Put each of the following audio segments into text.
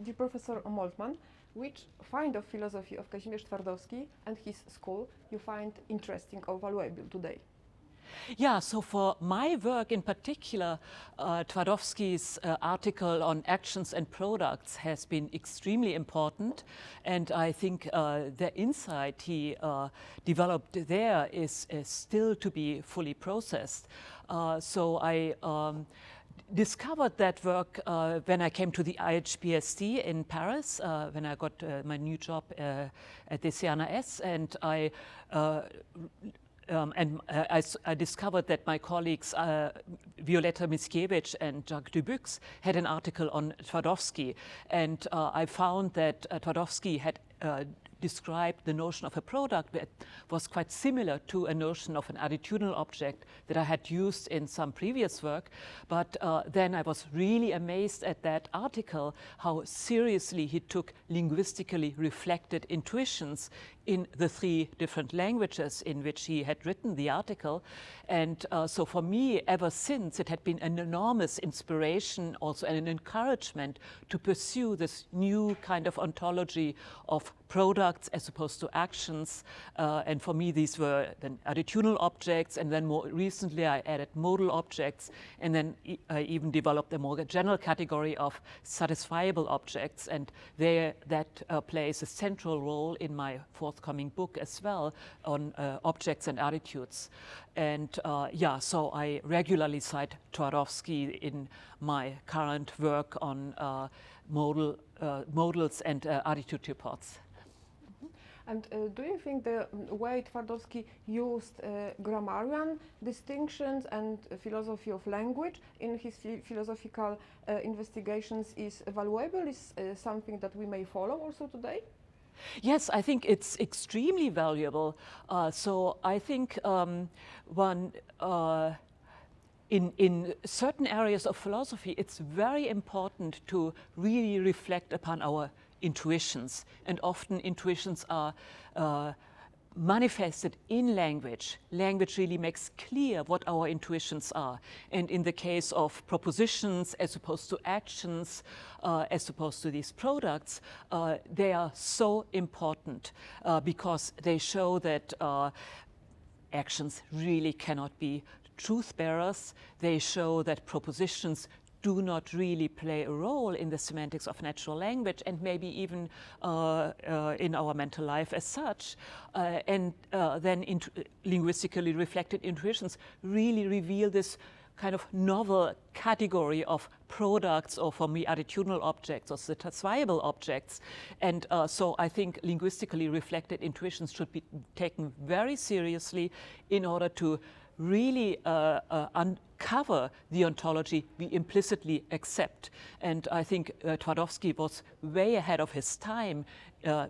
dear Professor Moltmann, which find of philosophy of Kazimierz Twardowski and his school you find interesting or valuable today? Yeah, so for my work in particular, Twardowski's article on actions and products has been extremely important, and I think the insight he developed there is still to be fully processed. So I discovered that work when I came to the IHBSD in Paris, when I got my new job at the CNRS, and I discovered that my colleagues Violetta Mickiewicz and Jacques Dubuc had an article on Twardowski, and I found that Twardowski had described the notion of a product that was quite similar to a notion of an attitudinal object that I had used in some previous work. But then I was really amazed at that article, how seriously he took linguistically reflected intuitions in the 3 different languages in which he had written the article. And so for me, ever since, it had been an enormous inspiration, also and an encouragement to pursue this new kind of ontology of products as opposed to actions. And for me, these were then attitudinal objects, and then more recently I added modal objects, and then I even developed a more general category of satisfiable objects, and there that plays a central role in my forthcoming book as well on objects and attitudes. And yeah, so I regularly cite Twardowski in my current work on modals and attitude reports. And do you think the way Twardowski used grammarian distinctions and philosophy of language in his philosophical investigations is valuable, is something that we may follow also today? Yes, I think it's extremely valuable. So I think in certain areas of philosophy, it's very important to really reflect upon our intuitions, and often intuitions are manifested in language. Language really makes clear what our intuitions are. And in the case of propositions as opposed to actions, as opposed to these products, they are so important because they show that actions really cannot be truth bearers. They show that propositions do not really play a role in the semantics of natural language, and maybe even in our mental life as such. And then linguistically reflected intuitions really reveal this kind of novel category of products, or for me, attitudinal objects or satisfiable objects. And so I think linguistically reflected intuitions should be taken very seriously in order to really uncover the ontology we implicitly accept. And I think Twardowski was way ahead of his time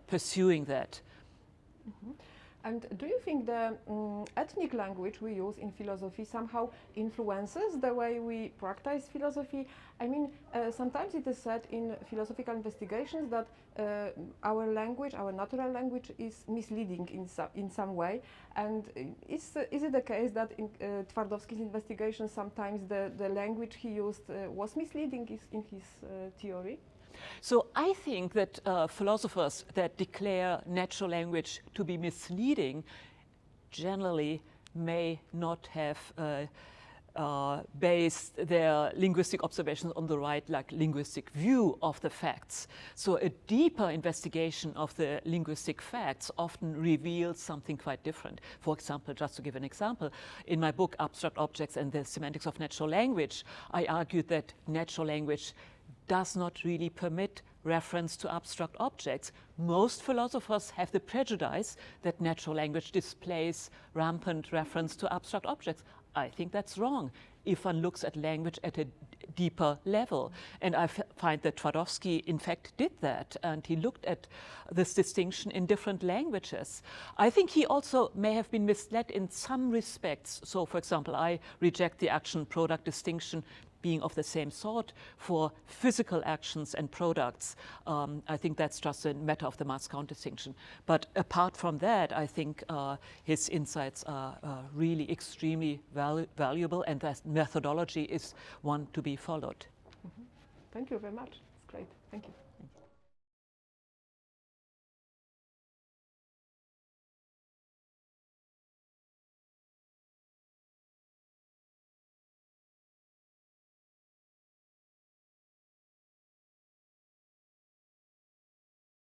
pursuing that. Mm-hmm. And do you think the ethnic language we use in philosophy somehow influences the way we practice philosophy? I mean, sometimes it is said in philosophical investigations that our language, our natural language, is misleading in some way. And is it the case that in Twardowski's investigations sometimes the language he used was misleading in his theory? So I think that philosophers that declare natural language to be misleading generally may not have based their linguistic observations on the right, linguistic view of the facts. So a deeper investigation of the linguistic facts often reveals something quite different. For example, just to give an example, in my book Abstract Objects and the Semantics of Natural Language, I argued that natural language does not really permit reference to abstract objects. Most philosophers have the prejudice that natural language displays rampant reference to abstract objects. I think that's wrong if one looks at language at a deeper level. And I find that Twardowski, in fact, did that, and he looked at this distinction in different languages. I think he also may have been misled in some respects. So, for example, I reject the action-product distinction being of the same sort for physical actions and products. I think that's just a matter of the mass count distinction. But apart from that, I think his insights are really extremely valuable, and that methodology is one to be followed. Mm-hmm. Thank you very much. It's great. Thank you.